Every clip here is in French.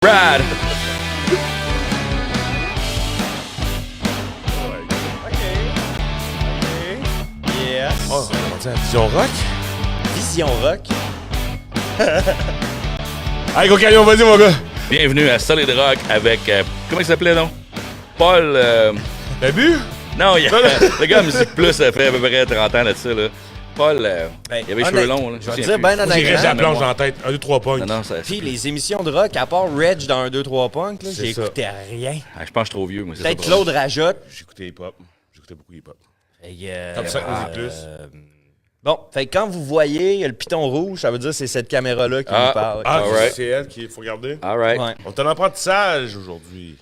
Brad. OK. Yes. Oh, on dit Vision Rock? Vision Rock. Allez, go camion, vas-y, mon gars. Bienvenue à Solid Rock avec... comment il s'appelait, non? Paul... T'as bu? Non, le gars à Musique Plus, ça fait à peu près 30 ans de ça, là. Paul, il avait les cheveux longs, là. Je vais te dire, ben J'ai resté la honnêtement. planche dans la tête. 1, 2, 3 points. Non, non, ça... Puis les émissions de rock, à part Reg dans 1, 2, 3 Punk, là, C'est j'ai ça. écouté à rien. Ah, je pense que je suis trop vieux, moi. C'est Peut-être ça, le Claude Rajotte. J'écoutais hip-hop. J'écoutais beaucoup hip-hop. Comme ça, Musique Plus. Bon, fait que quand vous voyez il y a le piton rouge, ça veut dire que c'est cette caméra-là qui Ah. nous parle. Ah, Alright. c'est elle qu'il faut regarder. All right. Ouais. On est en apprentissage aujourd'hui.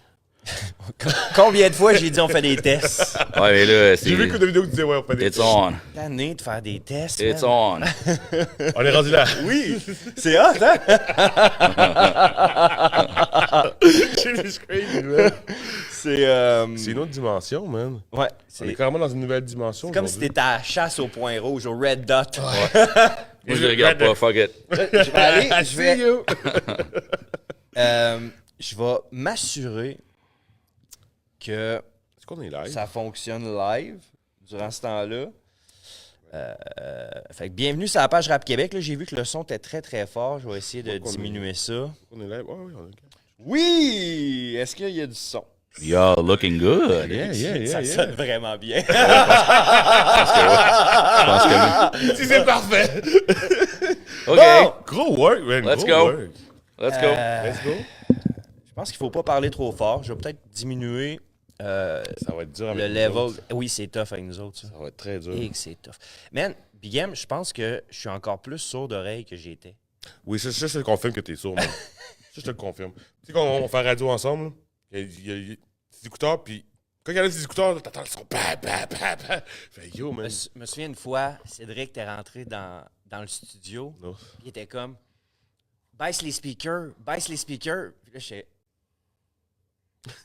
Combien de fois j'ai dit on fait des tests? Ouais, mais là, c'est... J'ai vu que de vidéos qui disaient, ouais, on fait des It's on. Tanné de faire des tests. It's man. on. On est rendu là. Oui, c'est hot, hein? C'est crazy, man. C'est C'est une autre dimension, man. ouais, On c'est est carrément dans une nouvelle dimension. comme si aujourd'hui. t'étais à la chasse au point rouge, au red dot. Moi, je le regarde pas, fuck it. Je vais aller, I see you. je vais m'assurer que Est-ce qu'on est live? ça fonctionne live durant ce temps-là. Fait que bienvenue sur la page Rap Québec. Là, j'ai vu que le son était très très fort. Je vais essayer de qu'on est- diminuer ça. On est live? Ouais, oui, on est live. Oui! Est-ce qu'il y a du son? You're looking good. Yeah, Ça sonne vraiment bien. Je pense que oui. Si c'est parfait. OK. Bon! Gros work, man. Let's gros go. work. Let's go. Let's go. Je pense qu'il faut pas parler trop fort. Je vais peut-être diminuer Ça va être dur avec le nous level. autres. Oui, c'est tough avec nous autres, ça. Ça va être très dur. Et que c'est tough. Man, Big M, je pense que je suis encore plus sourd d'oreille que j'étais. Oui, ça, je te confirme que t'es sourd, man. Ça, je te le confirme. Tu sais, quand on fait radio ensemble, là, il y a des écouteurs, puis quand il y en a des écouteurs, là, t'entends le son. Bah, bah, bah, bah. Fait yo, man. Je me souviens une fois, Cédric était rentré dans le studio. Non. Il était comme baisse les speakers, baisse les speakers. Puis là, j'étais.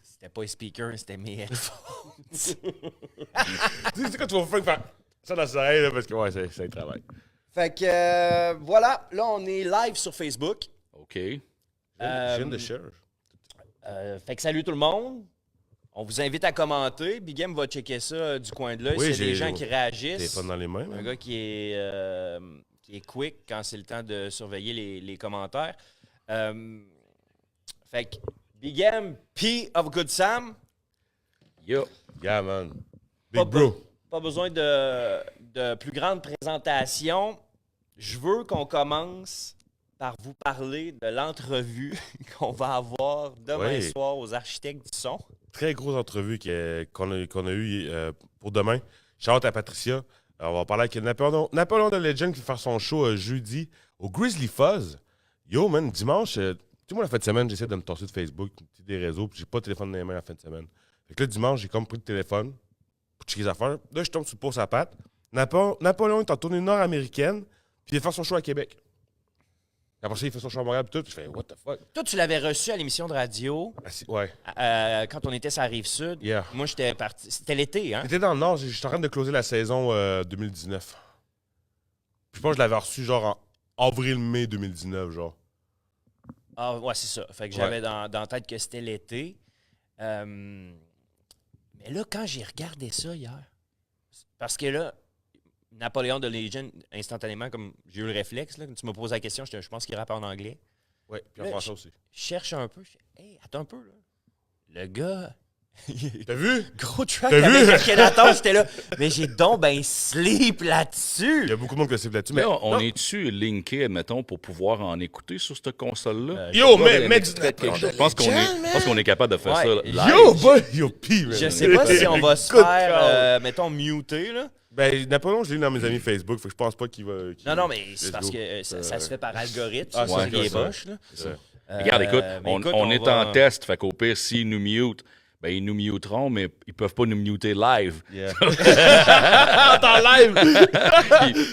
C'était pas les speakers, c'était mes headphones. Tu sais quand tu vas faire ça dans ses oreilles, là, parce que ouais, c'est le travail. Fait que voilà, là on est live sur Facebook. OK. Je viens de chercher. Fait que salut tout le monde. On vous invite à commenter. Big M va checker ça du coin de l'œil. Oui, S'il y a des j'ai- gens qui réagissent. Téléphone dans les mains. Un man. gars qui est quick quand c'est le temps de surveiller les commentaires. Fait que Big M, P of Good Sam, Yo. Yeah, man. Pas Big bro. pas besoin de plus grande présentation. Je veux qu'on commence par vous parler de l'entrevue qu'on va avoir demain Oui. soir aux architectes du son. Très grosse entrevue qu'on a eue pour demain. Shout-out à Patricia. On va parler avec Napoléon de Legend qui va faire son show jeudi au Grizzly Fuzz. Yo, man, dimanche, tu sais, moi, la fin de semaine, j'essaie de me tasser de Facebook, des réseaux, puis j'ai pas de téléphone dans les mains la fin de semaine. Fait que là, dimanche, j'ai comme pris le téléphone pour checker les affaires. Là, je tombe sur le pouce à patte. Napoléon est en tournée nord-américaine, puis il va faire son show à Québec. Après ça, il fait son show à Montréal, puis tout. Je fais, what the fuck? Toi, tu l'avais reçu à l'émission de radio Ouais. quand on était sur la Rive-Sud. Yeah. Moi, j'étais parti. C'était l'été, hein? J'étais dans le Nord, j'étais en train de closer la saison 2019. Puis je pense que je l'avais reçu genre en avril-mai 2019, genre. Ah, ouais, c'est ça. Fait que j'avais dans la tête que c'était l'été. Mais là, quand j'ai regardé ça hier, parce que là, Napoléon de Legend, instantanément, comme j'ai eu le réflexe, là, quand tu me poses la question, je pense qu'il rappe en anglais. Ouais, puis en Là, français aussi. Je cherche un peu. Je fais, hey, attends un peu, là. Le gars. T'as vu? Gros track T'as avec vu? Akhenaton, j'étais là. Mais j'ai donc ben sleep là-dessus. Il y a beaucoup de monde qui a ciblé là-dessus. Mais Mais on non. est-tu linké, admettons, pour pouvoir en écouter sur cette console-là? Yo, Pas mais de- mec, Je pense qu'on est capable de faire Ouais. ça live. Yo, boy! Yo, pis, man. Je sais pas si on va se Good faire, call. mettons, muter, là. Ben, Napoléon, je l'ai dans mes amis Facebook, fait que je pense pas qu'il va. Non, mais c'est Let's parce go. que ça se fait par algorithme. Ah, c'est c'est ça qui est ça. poche, là. C'est ça. Regarde, écoute, Mais on est va- en test, fait qu'au pire, s'ils nous mutent, ben ils nous muteront, mais ils peuvent pas nous muter live. Yeah. en live!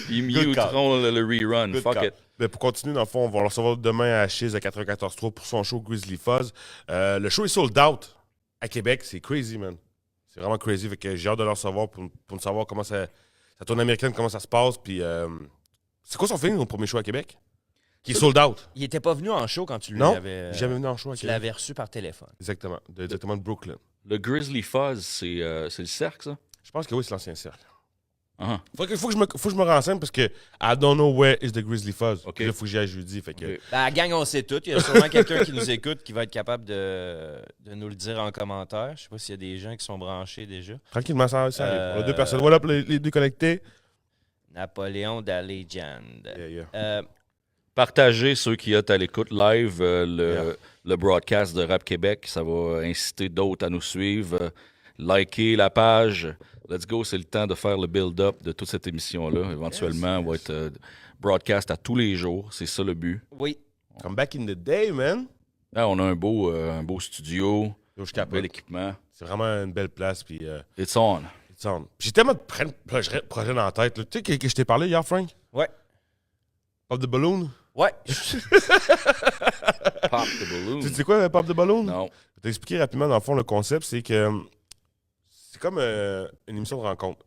Ils muteront le rerun. Good Fuck call. it. Ben, pour continuer, dans le fond, on va le recevoir demain à Chiz à 94.3 pour son show Grizzly Fuzz. Le show est sold out à Québec. C'est crazy, man. C'est vraiment crazy. Fait que j'ai hâte de le recevoir pour savoir comment ça tourne américaine, comment ça se passe. Puis, c'est quoi son feeling au premier show à Québec? Qui est sold out. Il était pas venu en show quand tu Non, l'avais... jamais venu en show. Tu l'avais reçu par téléphone. Exactement. Directement de Brooklyn. Le Grizzly Fuzz, c'est le cercle, ça? Je pense que oui, c'est l'ancien cercle. Ah. Faut que je me renseigne parce que I don't know where is the Grizzly Fuzz. OK. Là, il faut que j'y aille jeudi. Fait que... OK. Ben, la gang, on sait tout. Il y a sûrement quelqu'un qui nous écoute qui va être capable de nous le dire en commentaire. Je sais pas s'il y a des gens qui sont branchés déjà. Tranquillement, ça arrive. On a 2 personnes. Voilà, les 2 connectés. Napoléon de la légende. Yeah. Partagez ceux qui sont à l'écoute live le broadcast de Rap Québec. Ça va inciter d'autres à nous suivre. Likez la page. Let's go, c'est le temps de faire le build-up de toute cette émission-là. Éventuellement, on va être broadcast à tous les jours. C'est ça le but. Oui. Come back in the day, man. Là, on a un beau studio, Yo, je un bel capote. équipement. C'est vraiment une belle place. Puis, It's on. puis j'ai tellement de projets dans la tête. Là. Tu sais que je t'ai parlé hier, Frank? Ouais. Pop the Balloon? Ouais. Pop the balloon. Tu sais quoi, Pop the Balloon? Non. Je vais t'expliquer rapidement, dans le fond, le concept, c'est que c'est comme une émission de rencontre.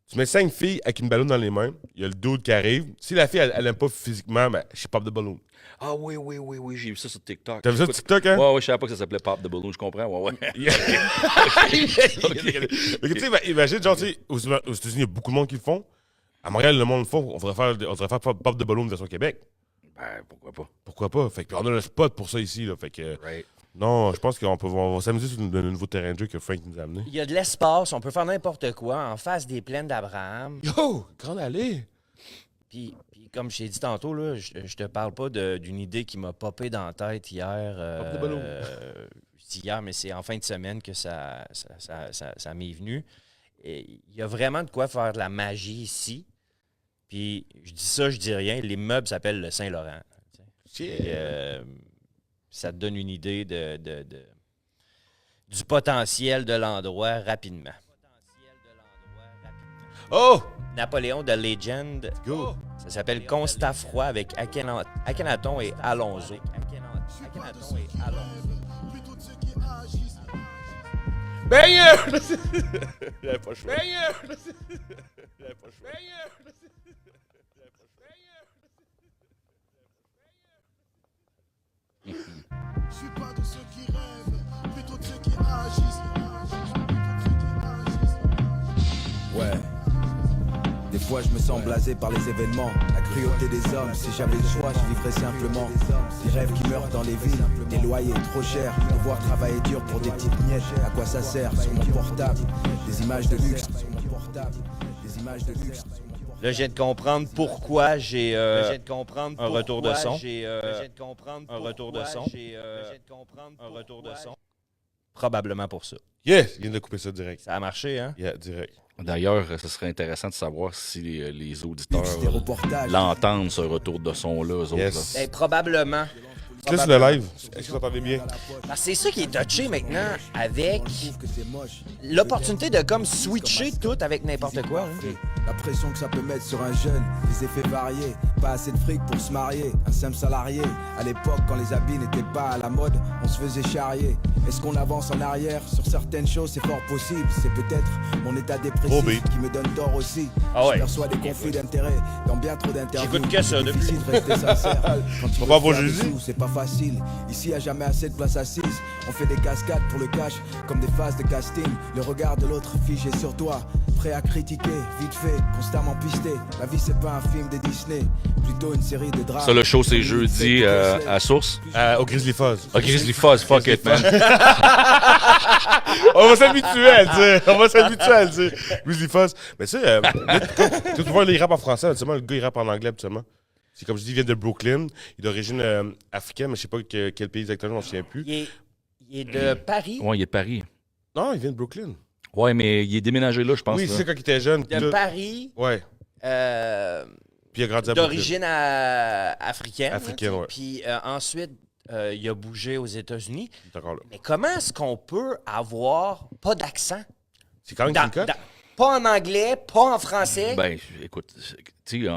Tu mets 5 filles avec une ballon dans les mains, il y a le dude qui arrive. Si la fille, elle aime pas physiquement, ben, je pop the balloon. Ah oui, j'ai vu ça sur TikTok. T'as vu ça sur TikTok, hein? Ouais, je savais pas que ça s'appelait Pop the Balloon, je comprends. Ouais. Mais tu sais, imagine, genre, tu sais, aux États-Unis, il y a beaucoup de monde qui le font. À Montréal, le monde le font. On devrait faire Pop the Balloon version Québec. Ben, pourquoi pas? Pourquoi pas? Fait que, puis on a le spot pour ça ici, là. Fait que, Right. non, je pense qu'on va s'amuser sur le nouveau terrain de jeu que Frank nous a amené. Il y a de l'espace. On peut faire n'importe quoi en face des plaines d'Abraham. Yo, grande allée! Puis comme je t'ai dit tantôt, là, je te parle pas d'une idée qui m'a popé dans la tête hier. Pop the balloon. Je dis hier, mais c'est en fin de semaine que ça m'est venu. Et il y a vraiment de quoi faire de la magie ici. Puis je dis ça, je dis rien. L'immeuble s'appelle le Saint-Laurent. Et, ça te donne une idée du potentiel de l'endroit rapidement. Oh! Napoléon de Legend. Go! Ça s'appelle Constat froid avec Akhenaton et Alonso. Banger! J'avais pas le choix. Banger! J'avais pas le choix. Je suis pas de ceux qui rêvent, plutôt de ceux qui agissent. Ouais. Des fois je me sens blasé par les événements, la cruauté des hommes. Si j'avais le choix, je vivrais simplement. Des rêves qui meurent dans les villes, des loyers trop chers. Devoir travailler dur pour des petites miettes, à quoi ça sert? Sur mon portable, des images de luxe. Sur mon portable, des images de luxe. Là, je viens de comprendre pourquoi j'ai un retour de son. Un retour de son. Probablement pour ça. Yes! Il vient de couper ça direct. Ça a marché, hein? Yeah, direct. D'ailleurs, ce serait intéressant de savoir si les auditeurs Des reportages. l'entendent, ce retour de son-là, eux autres. Yes. Ben, probablement. Là, c'est le live. Est-ce que vous entendez bien? Parce que c'est ça qui est touché maintenant avec Je trouve que c'est moche. l'opportunité de comme switcher tout avec n'importe quoi. hein. La pression que ça peut mettre sur un jeune, les effets variés. Pas assez de fric pour se marier, un simple salarié. À l'époque, quand les habits n'étaient pas à la mode, on se faisait charrier. Est-ce qu'on avance en arrière? Sur certaines choses, c'est fort possible. C'est peut-être mon état Gros dépressif beat. qui me donne tort aussi. Ah ouais. Je perçois des conflits d'intérêts dans bien trop d'interviews. J'écoute que ça depuis. Difficile de rester sincère. Quand tu Faut veux pas pour faire des Jésus. sous, c'est pas facile. Ici, y a jamais assez de place assise. On fait des cascades pour le cash, comme des phases de casting. Le regard de l'autre figé sur toi, prêt à critiquer, vite fait, constamment pisté. La vie, c'est pas un film de Disney, plutôt une série de drames. Ça, le show, c'est jeudi à Source. Au Grizzly Fuzz. Ah, Grizzly Fuzz, fuck it, man. On va s'habituer à le dire. Grizzly Fuzz. Mais tu sais, tu peux voir les rap en français, habituellement, le gars, il rappe en anglais, habituellement. C'est comme je dis, il vient de Brooklyn. Il est d'origine africaine, mais je sais pas quel pays exactement, je m'en souviens plus. Il est de Paris. Ouais, il est de Paris. Non, il vient de Brooklyn. Ouais, mais il est déménagé là, je pense. Oui, là. c'est quand il était jeune. De là- Paris. Ouais. Puis il a grandi à Brooklyn. D'origine africaine. Africaine, hein, ouais. Puis ensuite, il a bougé aux États-Unis. Il est encore là. Mais comment est-ce qu'on peut avoir pas d'accent? C'est quand même une cote. Pas en anglais, pas en français. Ben, écoute, tu sais,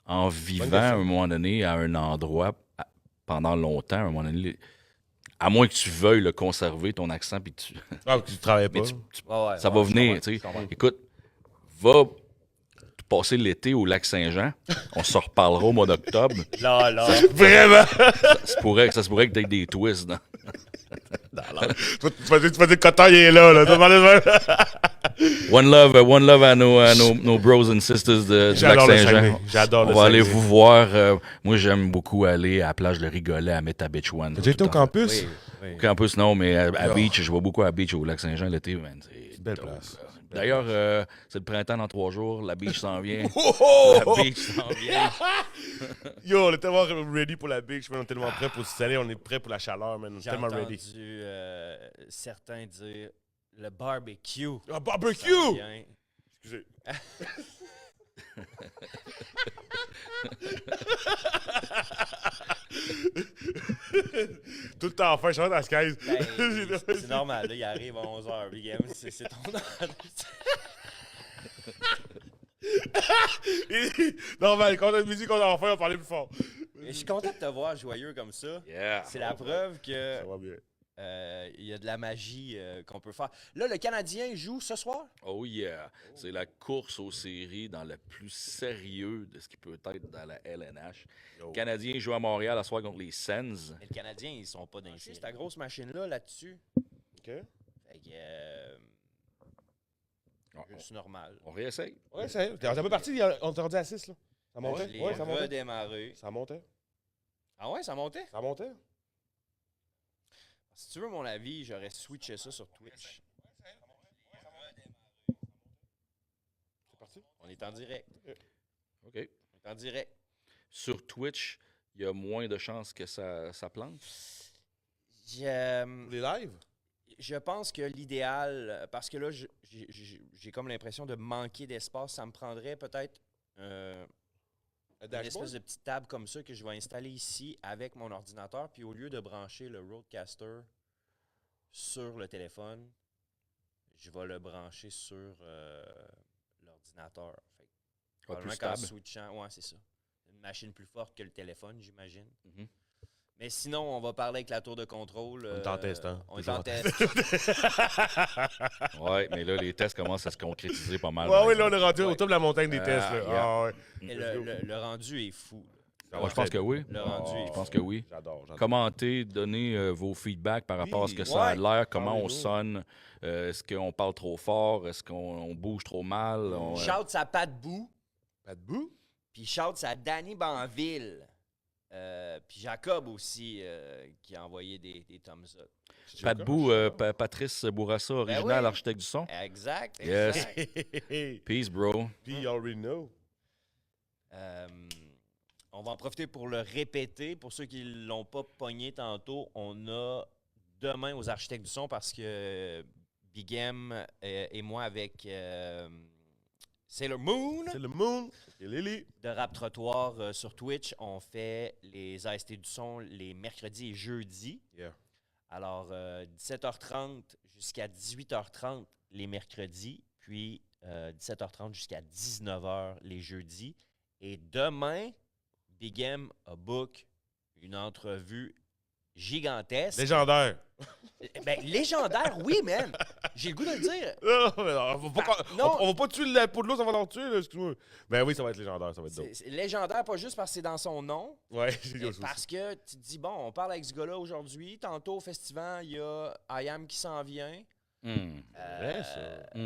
en vivant à un moment donné à un endroit pendant longtemps, à un moment donné, à moins que tu veuilles le conserver, ton accent, puis tu, Ah, tu travailles pas. mais Ouais, ça ouais, va je venir, comprends, tu je sais. comprends. Écoute, va passer l'été au lac Saint-Jean. On s'en reparlera au mois d'octobre. Là, là. Vraiment! Ça se pourrait que tu aies des twists. Non? Tu vas dire que Coton, il est là. One love à nos bros and sisters du lac J'adore le Saint-Jean. Saguenay. J'adore le On va aller Saguenay. vous voir. Moi, j'aime beaucoup aller à la plage de Rigolet à Métabitchouane. T'as déjà été au campus? Oui. Au campus, non, mais à Beach, je vais beaucoup à Beach au lac Saint-Jean l'été. Man. C'est Belle dope, place. là. D'ailleurs, c'est le printemps dans 3 jours. La beach s'en vient. Oh! La beach s'en vient. Yo, on est tellement ready pour la beach, man. On est tellement prêt pour se saler, on est prêt pour la chaleur, man. On est J'ai tellement entendu ready. certains dire le barbecue. Ah, barbecue! s'en vient. Excusez. Tout le temps en fin, je rentre à Skies. Ben, c'est normal, là, il arrive à 11h, Big M, c'est ton heure. Normal, quand on a une musique, on a enfin, on va parler plus fort. Je suis content de te voir joyeux comme ça. Yeah. C'est la preuve que Ça va bien. il y a de la magie qu'on peut faire. Là, le Canadien joue ce soir? Oh yeah. C'est la course aux séries dans le plus sérieux de ce qui peut être dans la LNH. Yo. Le Canadien joue à Montréal à soir contre les Sens. Mais le Canadien, ils sont pas dans les séries. C'est ta grosse machine-là, là-dessus. OK. Fait que, juste normal. On réessaye. Ouais, c'est ça. On est pas parti, on est rendu à 6, là. Ça montait? Les Ouais, ça montait. redémarrer. Ça montait. Ah ouais, ça montait? Ça montait. Si tu veux mon avis, j'aurais switché ça sur Twitch. C'est parti? On est en direct. OK. On est en direct. Sur Twitch, il y a moins de chances que ça plante. Je, Les lives? je pense que l'idéal, parce que là, j'ai comme l'impression de manquer d'espace, ça me prendrait peut-être Un une dashboard? espèce de petite table comme ça que je vais installer ici avec mon ordinateur. Puis au lieu de brancher le Rodecaster sur le téléphone, je vais le brancher sur l'ordinateur. Fait que probablement plus qu'en stable. switchant, ouais, c'est ça. Une machine plus forte que le téléphone, j'imagine. Mhm. Mais sinon, on va parler avec la tour de contrôle. On est en test, hein? On est Toujours en en test. Ouais, mais là, les tests commencent à se concrétiser pas mal. Ouais, oui, là, on est rendu au Ouais. top de la montagne des tests, là. yeah. Ah, ouais. Mais le rendu est fou. Là. Ouais, je pense que oui. Le rendu est Je fou. pense que oui. J'adore. Commentez, donnez vos feedbacks par rapport à ce que ça a Ouais. l'air, comment on Parlez-nous. sonne, est-ce qu'on parle trop fort, est-ce qu'on bouge trop mal. Shout sa Pat Bou, Pas de bout? puis shout sa Danny Banville. Puis Jacob aussi, qui a envoyé des thumbs up. Pat Bou, Patrice Bourassa, original oui. architecte du son. Exact. Yes. exact. Peace, bro. Puis, you already know. On va en profiter pour le répéter. Pour ceux qui ne l'ont pas pogné tantôt, on a demain aux architectes du son parce que Big M et moi avec Sailor Moon C'est le Moon et Lily. de Rap Trottoir sur Twitch, on fait les AST du son les mercredis et jeudis. Yeah. Alors, 17h30 jusqu'à 18h30 les mercredis, puis 17h30 jusqu'à 19h les jeudis. Et demain, Big M a book une entrevue gigantesque. Légendaire. Ben, légendaire, oui, man. J'ai le goût de le dire. Non, mais non, on va pas, non. on va pas tuer la peau de l'eau, ça va l'en tuer, là, excuse-moi. Ben oui, ça va être légendaire, ça va être dope. C'est légendaire, pas juste parce que c'est dans son nom, Ouais, c'est mais aussi. parce que tu te dis, bon, on parle avec ce gars-là aujourd'hui. Tantôt au festival, il y a I Am qui s'en vient. Vrai, ça.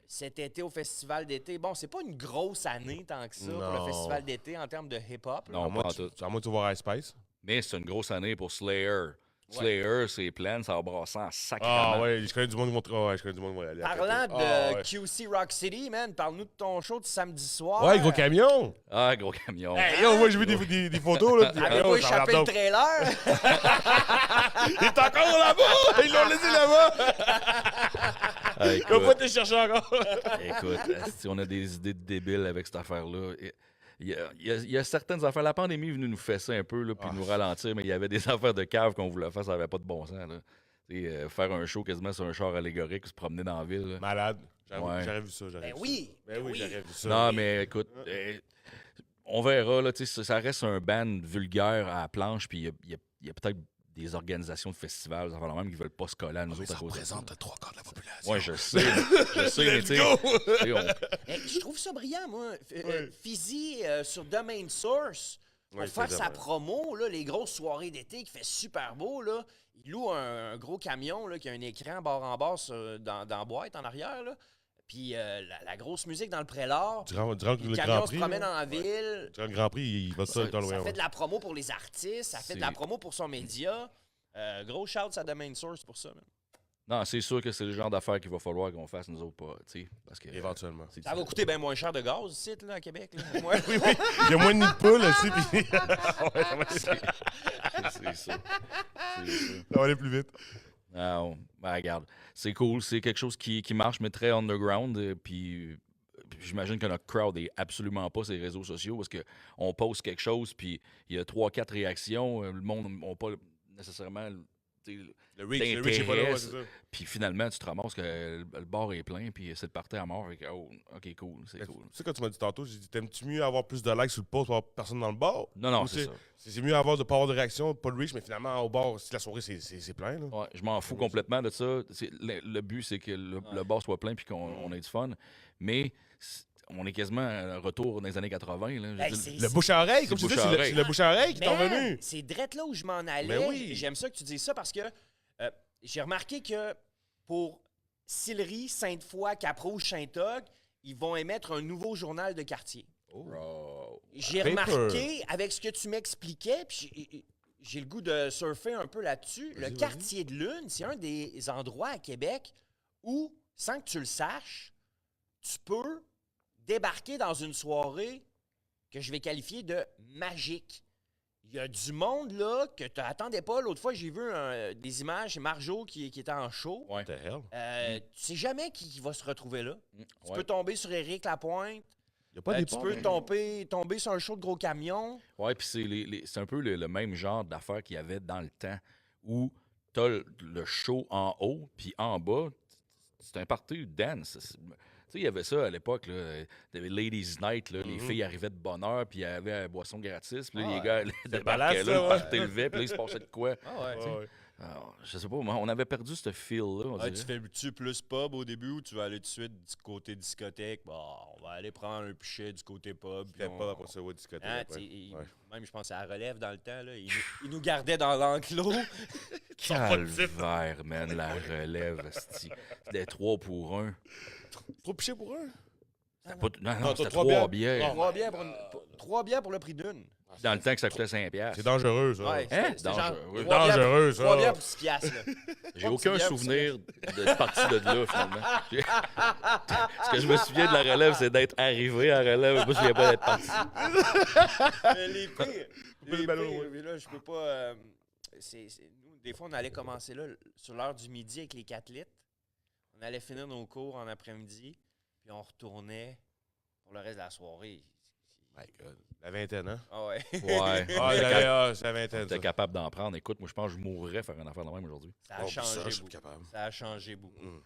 Cet été au festival d'été, bon, c'est pas une grosse année tant que ça pour Non. le festival d'été en termes de hip-hop. là. Non, À moins pas en que tout. à moins que tu vas voir Ice Spice. Mais c'est une grosse année pour Slayer. Slayer, c'est plein, ça va brasser en sacrément. Ah ouais, je connais du monde qui va ouais, je connais du monde qui va y aller. Parlant de Ah, ouais. QC Rock City, man, parle-nous de ton show de samedi soir. Ouais, gros camion! Ah, gros camion. Hey, yo, moi j'ai vu des photos là. Avez-vous Yo, ça a l'air échappé le dope. trailer? Il est encore là-bas! Ils l'ont laissé là-bas! Ah, Ils vont pas écoute, te chercher encore! écoute, esti, on a des idées de débiles avec cette affaire-là. Il y a certaines affaires. La pandémie est venue nous fesser un peu, là, puis nous ralentir, mais il y avait des affaires de cave qu'on voulait faire, ça n'avait pas de bon sens. Là. Faire un show quasiment sur un char allégorique, se promener dans la ville. là. Malade. Ouais. J'aurais vu ça. Ben oui! Ben oui, j'aurais vu ça. Non, mais écoute, on verra. Là, ça reste un band vulgaire à la planche, puis il y a peut-être des organisations de festivals, ça va même qui veulent pas se coller à nous autres à cause de ça. représente 3/4 de la population. Ouais, je sais, mais tu sais, Je trouve ça brillant, moi. Fizzy sur Domain Source, pour faire sa promo, là, les grosses soirées d'été qui fait super beau, là, il loue un gros camion là, qui a un écran bord en bord dans la boîte en arrière. Là. Puis la grosse musique dans le prélat. Durant Le le camion Grand se Prix. promène dans la ville. Durant le Grand Prix, il va ça dans le Ça loin. fait de la promo pour les artistes, ça fait de la promo pour son média. Gros shout à Domain Source pour ça. Man. non, c'est sûr que c'est le genre d'affaires qu'il va falloir qu'on fasse nous autres pas, tu sais, parce que Éventuellement. Ça va coûter bien moins cher de gaz ici, là, à Québec. Là. Oui. Il y a moins de nids de poules aussi. Puis... c'est ça. Ça va aller plus vite. Ah, regarde, c'est cool, c'est quelque chose qui marche, mais très underground. Puis j'imagine que notre crowd est absolument pas ces réseaux sociaux parce qu'on poste quelque chose, puis il y a 3-4 réactions. Le monde n'a pas nécessairement Le reach est pas là, c'est ça. Puis finalement, tu te ramasses que le bar est plein, puis c'est le party à mort. Et oh, OK, cool, c'est cool. Tu sais, quand tu m'as dit tantôt, j'ai dit, t'aimes-tu mieux avoir plus de likes sur le post pour avoir personne dans le bar? Non, c'est ça. C'est mieux de pas avoir de réaction, pas de reach, mais finalement, au bar, si la soirée, c'est plein. Là. Ouais, je m'en fous complètement de ça. Le but, c'est que le bar soit plein puis qu'on ait du fun. Mais on est quasiment à retour dans les années 80. Là. Le bouche à oreille, comme tu dis, c'est le bouche à oreille qui est revenu. C'est drette là où je m'en allais. Ben oui. J'aime ça que tu dises ça parce que j'ai remarqué que pour Sillery, Sainte-Foy, Cap-Rouge, Saint-Og, ils vont émettre un nouveau journal de quartier. Oh. J'ai remarqué, avec ce que tu m'expliquais, puis j'ai le goût de surfer un peu là-dessus, le quartier de Lune, c'est un des endroits à Québec où, sans que tu le saches, tu peux débarquer dans une soirée que je vais qualifier de magique. Il y a du monde là que tu n'attendais pas. L'autre fois, j'ai vu des images, c'est Marjo qui était en show. Ouais. What the hell? Tu sais jamais qui va se retrouver là. Tu Ouais. peux tomber sur Éric Lapointe. Il n'y a pas des Tu peux tomber sur un show de gros camion. Ouais, puis c'est un peu le même genre d'affaires qu'il y avait dans le temps où t'as le show en haut, puis en bas, c'est un party dance. Tu sais, il y avait ça à l'époque, là. Il y avait Ladies Night, là. Les filles arrivaient de bonne heure, puis il y avait la boisson gratis, puis là, les gars débarquaient là, le party levait, puis là, il se passait de quoi. Alors, je sais pas, on avait perdu ce feel-là. On Tu dirait. fais-tu plus pub au début ou tu vas aller tout de suite du côté discothèque? Bon, on va aller prendre un pichet du côté pub. puis Pas après ça, discothèque. Hein, après. Même, je pense à la relève dans le temps. Là, ils nous gardaient dans l'enclos. Calvaire, man, la relève, esti. C'était 3 pour 1. Trop piché pour un? Non, c'était 3 3 bières. bières. 3 bières pour le prix d'une. Dans le temps que ça coûtait 5$. C'est dangereux, ça. Ouais, Hein? c'était genre Dangereux. 3 ça. 3 bières pour 6 piastres. Là. J'ai aucun souvenir de partie de là, finalement. Ce que je me souviens de la relève, c'est d'être arrivé à la relève. Moi, je ne me souviens pas d'être parti. Mais les pires. Mais là, je peux pas. Nous, des fois, on allait commencer là sur l'heure du midi avec les 4 litres. On allait finir nos cours en après-midi, puis on retournait pour le reste de la soirée. My God. La vingtaine, hein? Ah ouais. Ouais. C'est la vingtaine. T'es capable d'en prendre. Écoute, moi, je pense que je mourrais faire une affaire de même aujourd'hui. Ça a changé je suis beaucoup. capable. Ça a changé beaucoup.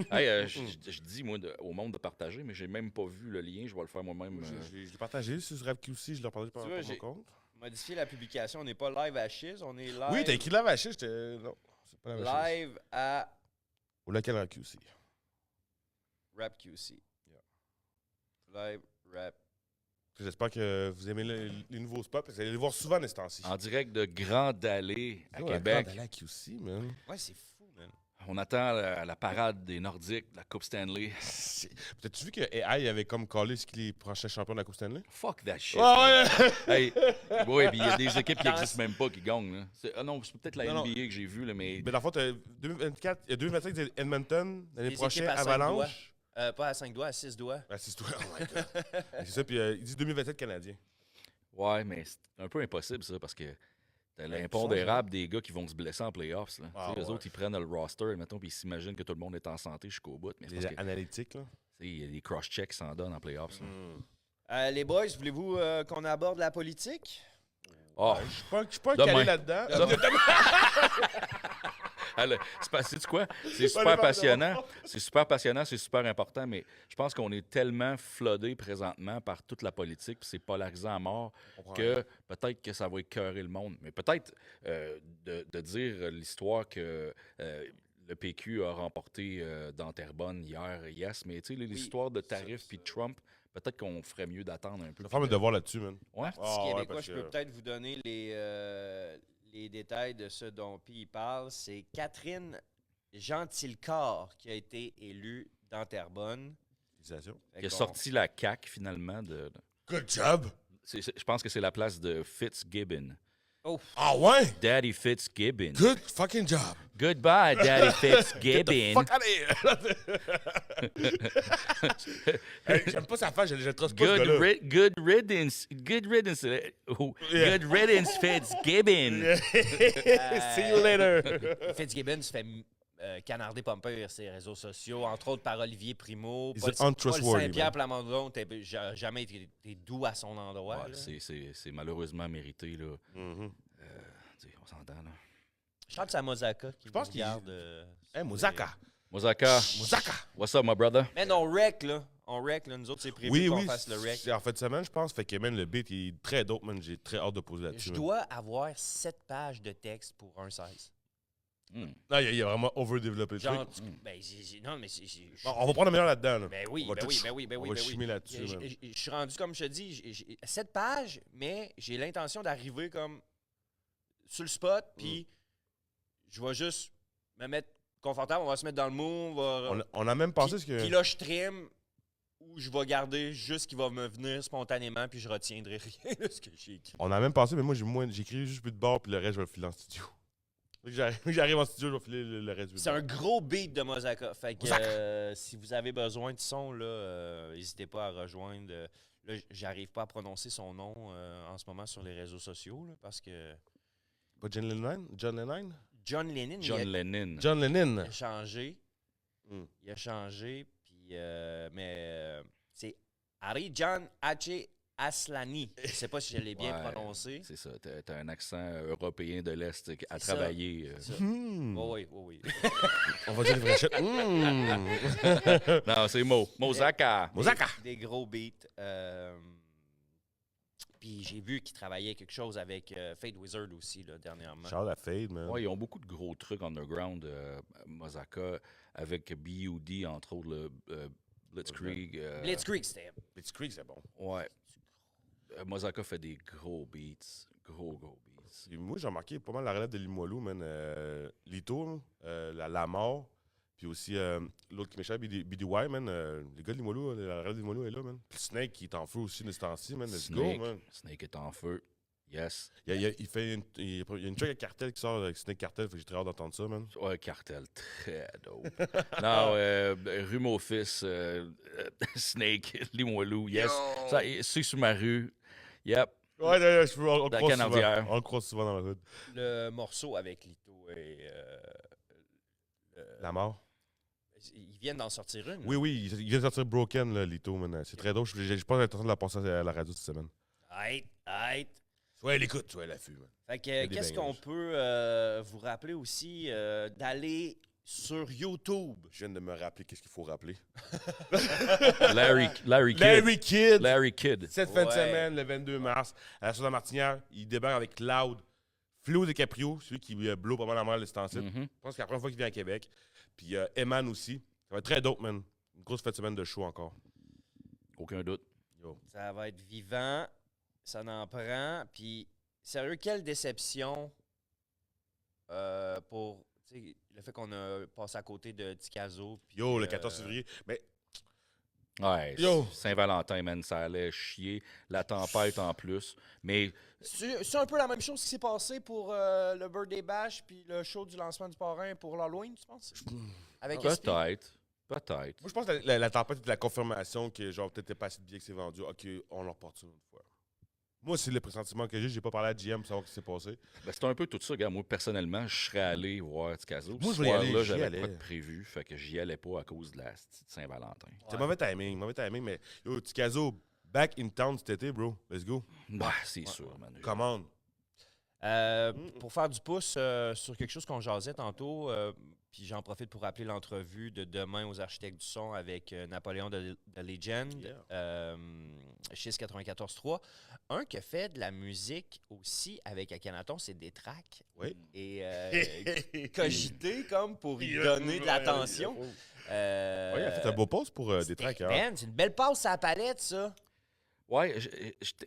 Hey, je dis, moi, au monde de partager, mais j'ai même pas vu le lien. Je vais le faire moi-même. Je l'ai partagé sur RapQC, je l'ai partagé par mon compte. Modifier la publication, on n'est pas live à Chiz, on est live. Oui, t'as écrit la vache, j'étais. Non, c'est pas la vache. Live à Ou lequel RapQC? RapQC. Live Rap. J'espère que vous aimez les nouveaux spots, parce que vous allez les voir souvent ces temps-ci. En direct de Grande Allée à Québec. À QC, man. Ouais, c'est fou, man. On attend la parade des Nordiques, de la Coupe Stanley. T'as-tu vu que AI avait comme collé ce qui est les prochains champions de la Coupe Stanley? Fuck that shit. Ouais! Hey, ouais, puis il y a des équipes qui n'existent même pas qui gagnent. Là. Ah non, c'est peut-être la Non, NBA que j'ai vu, là, mais. Mais dans le fond, t'as 2024, il y a 2025, c'est Edmonton. L'année Les prochaine, équipes à 5 Avalanche. Pas à 5 doigts, à 6 doigts. Ah, c'est toi. Oh my God. C'est ça, puis il dit 2027 Canadien. Ouais, mais c'est un peu impossible, ça, parce que t'as l'impondérable des gars qui vont se blesser en playoffs. Là. Ah, Les ouais. autres, ils prennent le roster, mettons, puis ils s'imaginent que tout le monde est en santé jusqu'au bout. Mais c'est Les parce que analytiques, là. il y a des cross-checks qui s'en donnent en playoffs. Les boys, voulez-vous qu'on aborde la politique? Oh, Je suis pas Demain. calé là-dedans. Sais-tu quoi? C'est super passionnant. C'est super passionnant, c'est super important, mais je pense qu'on est tellement floodé présentement par toute la politique, puis c'est polarisant à mort, que peut-être que ça va écœurer le monde. Mais peut-être de dire l'histoire que le PQ a remporté dans Terrebonne hier, yes, mais tu sais, l'histoire de tarifs puis de Trump, peut-être qu'on ferait mieux d'attendre un peu. Je vais faire mes devoirs là-dessus, man. Ouais. Parti québécois, parce je que- peux peut-être vous donner les détails de ce dont Pi parle. C'est Catherine Gentilcorps qui a été élue dans Terrebonne. Félicitations. Fait Qui a qu'on- sorti la CAQ finalement. Good job! Je pense que c'est la place de Fitzgibbon. Oh, Ah ouais? Daddy Fitzgibbon. Good fucking job! Goodbye, Daddy Get the Fitzgibbon. fuck out of here! Hey, j'aime pas sa face, je le trosse pas ce gars-là. Good riddance. Good riddance. Yeah. Good riddance, Fitzgibbon. See you later! Fitzgibbon se fait canarder pas pire ses réseaux sociaux, entre autres par Olivier Primo. He's Paul untrustworthy, Saint-Pierre man. Plamondon, j'ai jamais été doux à son endroit. Ouais, là. c'est malheureusement mérité, là. Mhm. Tu sais, on s'entend, là. Je pense que c'est à Mozaka qui pense nous qu'il- garde. Hey, Mozaka! Mozaka, Mozaka! what's up, my brother? Man, on rec, là. On rec, là. Nous autres, c'est prévu Oui, qu'on oui, fasse le rec. c'est en fin de semaine, je pense. Fait que, man, le beat, il est très dope, man. J'ai très hâte de poser là-dessus. Je man. dois avoir 7 pages de texte pour un 16. Hmm. Non, il a vraiment overdéveloppé le Genre, truc. ben, non, mais Bon, on va prendre le meilleur là-dedans. Là. Ben oui, On va ben tout- oui, ben oui, ben oui. On va ben oui. chimer là-dessus, man. Je suis rendu, comme je te dis, j'ai 7 pages, mais j'ai l'intention d'arriver comme sur le spot, puis je vais juste me mettre confortable, on va se mettre dans le move. On a même pensé ce que... Puis là, je trim ou je vais garder juste ce qui va me venir spontanément, puis je retiendrai rien de ce que j'ai écrit. On a même pensé, mais moi, j'écris juste plus de bord, puis le reste, je vais le filer en studio. Dès que j'arrive en studio, je vais filer le reste du C'est un gros beat de Mozaka. Fait que Mozaka. si vous avez besoin de son, là, n'hésitez pas à rejoindre. Là, j'arrive pas à prononcer son nom en ce moment sur les réseaux sociaux, là, parce que Pas John Lennon? John Lennon? John Lennon, John il Lennon. John Lennon. a changé. Mm. Il a changé, puis c'est Arijan Hache Aslani. Je sais pas si je l'ai bien Ouais, prononcé. C'est ça. T'as un accent européen de l'Est à ça. travailler. C'est ça. Hmm. Oui, oui, oui. On va dire le vrai shit. Hmm. Non, c'est Mozaka. Mozaka. Des gros beats. Puis j'ai vu qu'il travaillait quelque chose avec Fade Wizard aussi, là, dernièrement. Charles la Fade, man. Ouais, ils ont beaucoup de gros trucs underground, Mozaka, avec B.U.D., entre autres, le Blitzkrieg. Blitzkrieg, c'était. Blitzkrieg, c'est bon. Ouais. Mozaka fait des gros beats. Gros beats. Et moi, j'ai remarqué pas mal la relève de Limoilou, man. Lito, la mort. Puis aussi, l'autre qui m'échappe, BDY, man. Les gars de Limoilou, la relève de Limoilou est là, man. Puis Snake, qui est en feu aussi de ce temps-ci, man. Let's go, man. Snake est en feu. Yes. Il y a une track avec Cartel qui sort avec Snake Cartel, fait que j'ai très hâte d'entendre ça, man. Ouais, cartel, très dope. Non, Rumo Fils, Snake, Limoilou, yes. Ça, c'est sur ma rue. Yep. Ouais, on Dans le croise Canardière. souvent. On le croise souvent dans la hood. Le morceau avec Lito et. La mort. Ils viennent d'en sortir une. Oui, oui, il vient de sortir Broken, là, Lito, man. C'est très drôle. Je pense que j'ai l'intention de la passer à la radio cette semaine. Aïe. Soit l'écoute, soit l'affût, man. Fait y que a des qu'est-ce qu'on bangers. peut vous rappeler aussi d'aller sur YouTube? Je viens de me rappeler qu'est-ce qu'il faut rappeler. Larry Kidd. Larry Kidd! Larry Kidd. Cette fin de Ouais. semaine, le 22 mars, à la Source de la Martinière, il débarque avec Cloud, Flo DiCaprio, celui qui blow pas mal la mal le temps. Mhm. Je pense que c'est la première fois qu'il vient à Québec. Puis Eman aussi. Ça va être très dope, man. Une grosse fin de semaine de show encore. Aucun doute. Yo. Ça va être vivant, ça n'en prend. Puis, sérieux, quelle déception pour tu sais, le fait qu'on a passé à côté de Ticazo. Puis, Yo, le 14 février. Mais Ouais, Yo. Saint-Valentin, man, ça allait chier. La tempête en plus. Mais C'est un peu la même chose qui s'est passé pour le Birthday Bash puis le show du lancement du parrain pour l'Halloween, tu penses? Avec SP? peut-être. Peut-être. moi, je pense que la tempête est la confirmation que, genre, peut-être pas assez de billets que c'est vendu. OK, on leur porte ça une fois. Moi, c'est le pressentiment que j'ai. J'ai pas parlé à GM pour savoir ce qui s'est passé. Ben, c'est un peu tout ça, gars. Moi, personnellement, je serais allé voir Ticazo. Moi, je Ce voulais y aller, soir-là, j'y j'avais allais. pas de prévu. Fait que j'y allais pas à cause de la petite Saint-Valentin. C'est mauvais timing, mais yo, Ticazo, back in town cet été, bro. Let's go. Bah, c'est sûr, man. Commande. Pour faire du pouce sur quelque chose qu'on jasait tantôt, puis j'en profite pour rappeler l'entrevue de demain aux architectes du son avec Napoléon de Legend, chez 94.3. Un qui a fait de la musique aussi avec Akhenaton, c'est Détrac. Oui. Et cogité comme pour y donner de l'attention. Oui, il a fait un beau poste pour des tracks. Hein? Man, c'est une belle passe à la palette, ça. Ouais,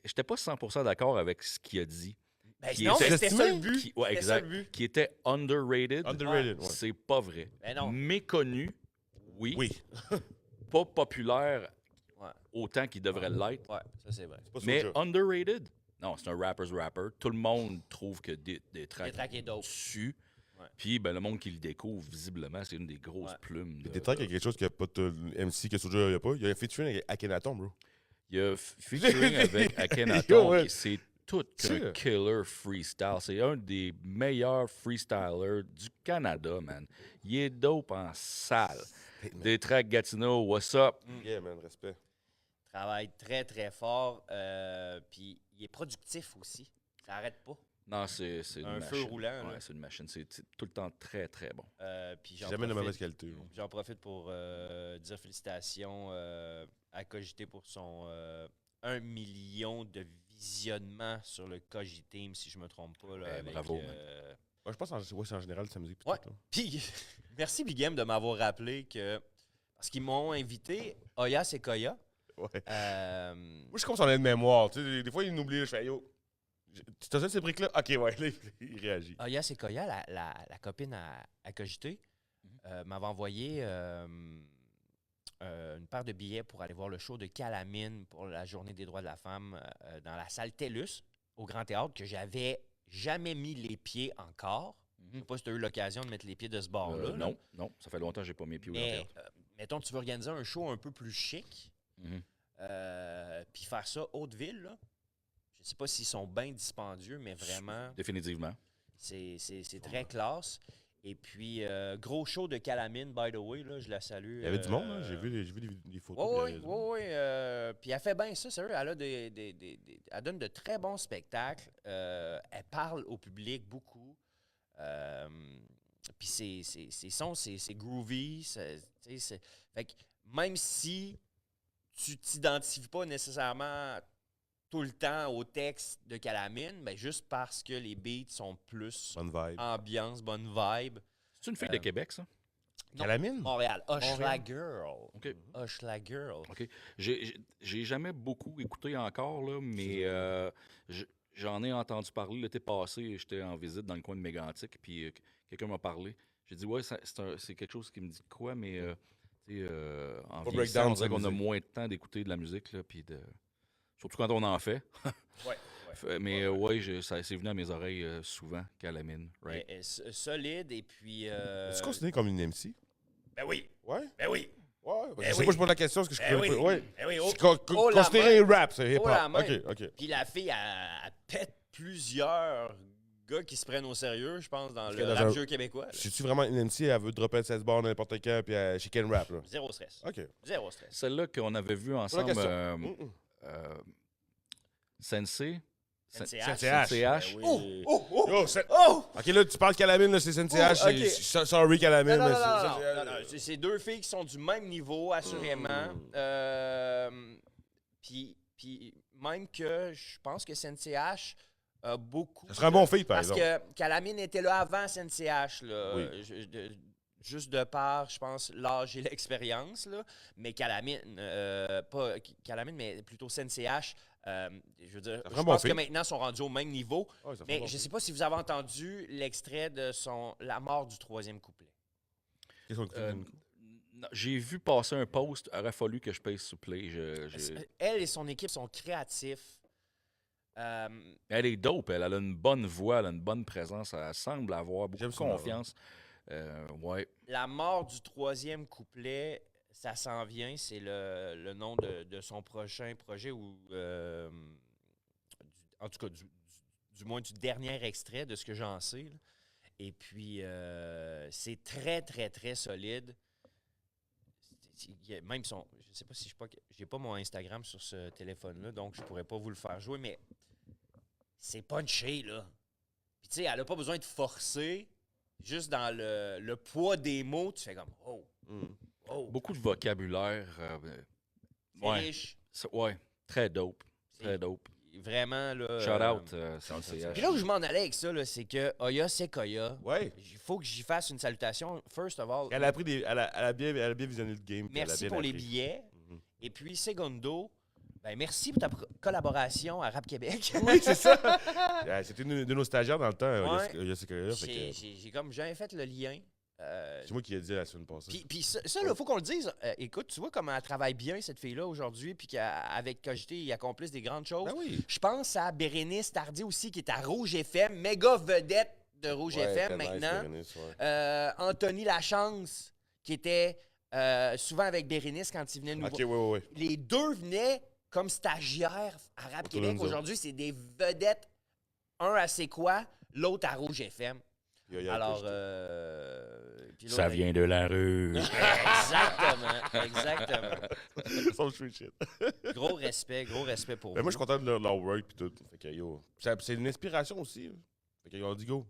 j'étais pas 100% d'accord avec ce qu'il a dit. Ben, Qui non, était- mais c'était ça le but. Ouais, C'était ça exact. le but. Qui était underrated. Underrated, ouais. C'est pas vrai. Ben non. Méconnu, oui. Oui. Pas populaire Ouais. autant qu'il devrait l'être. Ouais, ça c'est vrai. C'est pas Mais Soulja. underrated, non, c'est un rapper's rapper. Tout le monde trouve que des tracks Détrac est dope. dessus. Ouais. Puis ben, le monde qui le découvre, visiblement, c'est une des grosses Ouais. plumes. Des tracks, il y a quelque chose qu'il n'y a pas de MC que Soulja il y a pas. Il y a un featuring avec Akhenaton, bro. Il y a featuring avec Akhenaton, Ouais. c'est tout C'est- un killer freestyle. C'est un des meilleurs freestylers du Canada, man. Il est dope en salle. Des tracks Gatineau, what's up? Yeah, man, respect. Travaille très, très fort. Puis il est productif aussi. Ça n'arrête pas. Non, c'est une Un machine. feu roulant, Ouais, là. c'est une machine. C'est tout le temps très, très bon. Puis Jamais de mauvaise qualité. bro. J'en profite pour dire félicitations à Cogité pour son 1 million de visionnements sur le Cogiteam, si je me trompe pas. Là, avec, bravo, man. Ouais, je pense que c'est en général sa musique. puis Ouais. tout, là. Puis, merci Big M de m'avoir rappelé que. Parce qu'ils m'ont invité, Oyas et Koya. Ouais. Euh, Moi, je suis comme son aide de mémoire. Tu sais, des fois, il nous oublie. Je fais, yo, tu t'as ça, ces briques-là? Ok, ouais, là, il réagit. Oyas et Koya, la copine à Cogité, m'avait envoyé une paire de billets pour aller voir le show de Calamine pour la Journée des droits de la femme dans la salle TELUS, au Grand Théâtre, que j'avais jamais mis les pieds encore. Je sais pas si tu as eu l'occasion de mettre les pieds de ce bord-là. là. Non, non, ça fait longtemps que j'ai pas mis pied au Mais, théâtre. mettons, tu veux organiser un show un peu plus chic, Mhm. puis faire ça haute ville, là. Je sais pas s'ils sont bien dispendieux, mais vraiment, Définitivement. c'est très classe. Et puis, gros show de Calamine, by the way, là, je la salue. Il y avait du monde, là. J'ai vu des photos. Oui, puis il y avait du oui, monde. oui. Puis elle fait bien ça, sérieux. Elle, elle donne de très bons spectacles. Elle parle au public beaucoup. Puis ses sons, c'est groovy. Fait que même si tu t'identifies pas nécessairement tout le temps au texte de Calamine, ben juste parce que les beats sont plus Bonne vibe. ambiance, bonne vibe. C'est une fille de Québec, ça? Non, Calamine? Montréal. Hush Girl. OK. Hush Girl. OK. J'ai jamais beaucoup écouté encore, là, mais j'en ai entendu parler l'été passé. J'étais en visite dans le coin de Mégantic, puis quelqu'un m'a parlé. J'ai dit, ouais, c'est quelque chose qui me dit quoi, mais tu sais, en Pas vieillissant, breakdown, on dirait sa qu'on a musique. moins de temps d'écouter de la musique, là, puis surtout quand on en fait. Ouais. Mais ouais, ça c'est venu à mes oreilles souvent, Calamine. Right? Solide et puis. Est-ce considéré comme une MC? Ben oui. Ouais? Ben oui. Ouais. Ben Je sais oui. pas, je pose la question, parce que je Ben connais oui. pas. Ouais. Ben oui. C'est Oh, la considéré main. rap, c'est Oh, la hip-hop. main. Ok, ok. Puis la fille, elle pète plusieurs gars qui se prennent au sérieux, je pense, dans le que dans rap un- jeu québécois. là. Si tu vraiment une MC, elle veut dropper 16 bars n'importe quand, puis she can rap, là. Zéro stress. Ok. Zéro stress. Celle-là qu'on avait vue ensemble, question. Sensei. NCH. CH. Ben oui. Yo, c'est... Oh! Ok, là, tu parles Calamine, là, c'est SNCH. Oh, ok. Sorry, Calamine. Non, mais non, c'est- non, c'est- non, non, non. C'est deux filles qui sont du même niveau, assurément. Puis même que je pense que SNCH a beaucoup. Ça serait un bon feat, par Parce exemple. que Calamine était là avant SNCH. Là. Oui. Juste de par, je pense, l'âge et l'expérience. Là. Mais Calamine, pas Calamine, mais plutôt SNCH. Je veux dire, Ça ferait je un bon pense que feat. maintenant, ils sont rendus au même niveau. Ouais, ça ferait un Mais bon je ne feat. sais pas si vous avez entendu l'extrait de La mort du troisième couplet. Qu'est-ce qu'on Non, j'ai vu passer un post, aurait fallu que je paye sous play. Elle et son équipe sont créatifs. Elle est dope, elle a une bonne voix, elle a une bonne présence, elle semble avoir beaucoup J'aime de son confiance. Ouais. La mort du troisième couplet, ça s'en vient. C'est le nom de son prochain projet, ou en tout cas, du moins du dernier extrait de ce que j'en sais. Là. Et puis, c'est très, très, très solide. Même son. Je sais pas si j'ai pas mon Instagram sur ce téléphone-là, donc je pourrais pas vous le faire jouer, mais c'est punché, là. tu sais, elle n'a pas besoin de forcer. Juste dans le poids des mots, tu fais comme « Oh! Oh! » Beaucoup de vocabulaire. C'est riche. Ouais, très dope. Très dope. Vraiment, là... Shout out, CNCH. Puis là où je m'en allais avec ça, là, c'est que Oya Sequoia, Ouais. il faut que j'y fasse une salutation. First of all, Elle a pris elle a bien visionné le game. puis elle a merci bien pour les appris. billets. Et puis, Segundo, ben merci pour ta collaboration à Rap Québec. Oui, c'est ça. C'était une de nos stagiaires dans le temps. Ouais. Il y a ce que J'ai comme jamais fait le lien. c'est moi qui ai dit la semaine passée. Puis ça, il faut qu'on le dise. Écoute, tu vois comment elle travaille bien, cette fille-là, aujourd'hui, puis qu'avec Cogité, ils accomplissent des grandes choses. Ben oui. Je pense à Bérénice Tardy aussi, qui est à Rouge FM, méga vedette de Rouge Ouais, FM très nice, maintenant. Bérénice, ouais. Anthony Lachance, qui était souvent avec Bérénice quand il venait nous Ok, voir. ouais. Les deux venaient comme stagiaires à Rap Autour de Québec. nous Aujourd'hui, c'est des vedettes. Un à C'est quoi, l'autre à Rouge FM. Il y a Alors, Cogité. puis l'autre, Ça vient de la rue. Exactement. Son street shit. Gros respect pour Ben, vous. moi, je suis content de leur work puis tout. Fait que, yo, c'est une inspiration aussi. Fait que, on dit go.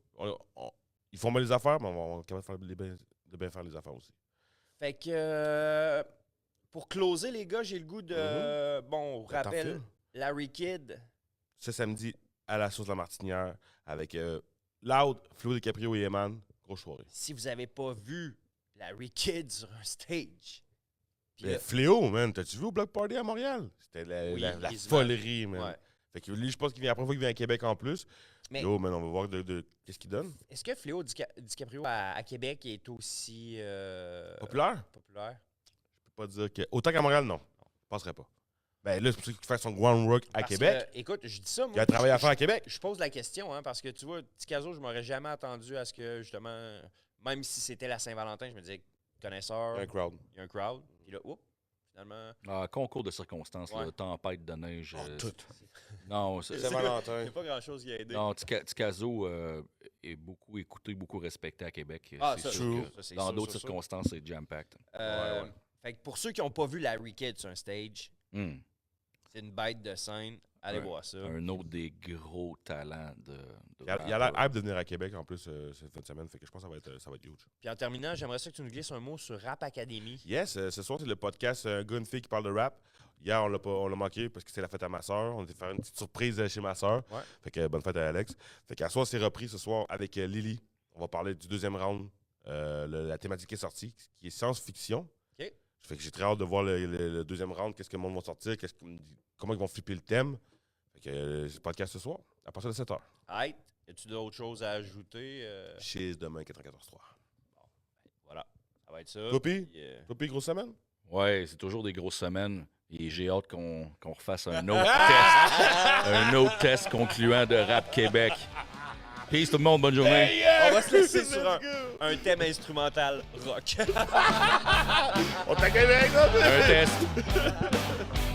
Ils font bien les affaires, mais on va capable de bien faire les affaires aussi. Fait que, pour closer, les gars, j'ai le goût de... Bon, on rappelle Parfait. Larry Kidd. Ce samedi, à la sauce de la Martinière, avec Loud, Flo DiCaprio et Eman. Grosse soirée. Si vous n'avez pas vu Larry Kidd sur un stage... puis Mais là- Fléau, man, t'as-tu vu au Block Party à Montréal? C'était Oui, la quasiment. folerie, man. Ouais. Fait que lui, je pense qu'il vient la première fois qu'il vient à Québec en plus. Mais- Yo, man, on va voir qu'est-ce qu'il donne. Est-ce que Fléau DiCaprio à Québec est aussi Populaire? populaire? Je peux pas dire que. Autant qu'à Montréal, non. Je penserais pas. Ben là, c'est pour ça qu'il fait son Grand Rock à Parce Québec. que, écoute, je dis ça, moi. Il y a un travail à faire à Québec. Je pose la question, hein, parce que tu vois, Ticazo, je m'aurais jamais attendu à ce que, justement, même si c'était la Saint-Valentin, je me disais, connaisseur, Il y a un crowd. il y a un crowd. Puis là, oups, finalement. Concours de circonstances, Ouais. là, tempête de neige. Tout. Non, Il Saint-Valentin. n'y a pas grand-chose qui a aidé. non, Ticazo est beaucoup écouté, beaucoup respecté à Québec. Ah, C'est ça, sûr true. que ça, c'est dans sûr, d'autres c'est sûr. circonstances, c'est jam-packed. Fait que pour ceux qui n'ont pas vu Larry Kidd sur un stage, Hmm. c'est une bête de scène. Allez Ouais. voir ça. Un autre des gros talents de Il y a l'air hype de venir à Québec en plus cette fin de semaine. Fait que je pense que ça va être huge. Puis en terminant, j'aimerais ça que tu nous glisses un mot sur Rap Academy. Yes, ce soir, c'est le podcast Un gars, une fille qui parle de rap. Hier, on l'a manqué parce que c'est la fête à ma soeur. On était faire une petite surprise chez ma soeur. Ouais. Fait que bonne fête à Alex. Fait qu'à soir, c'est repris ce soir avec Lily. On va parler du deuxième round. La thématique est sortie, qui est science-fiction. OK. Fait que j'ai très hâte de voir le deuxième round, qu'est-ce que le monde va sortir, comment ils vont flipper le thème. Fait que c'est le podcast ce soir, à partir de 7h. Right. As-tu d'autres choses à ajouter? Cheers demain, 94.3. Voilà. Ça va être ça. Topi? Puis, Topi, grosse semaine? Ouais, c'est toujours des grosses semaines. Et j'ai hâte qu'on refasse un autre test. Un autre test concluant de Rap Québec. Peace tout le monde, bonne journée. On va se laisser sur un thème instrumental rock. On t'a gagné avec ça? Un test.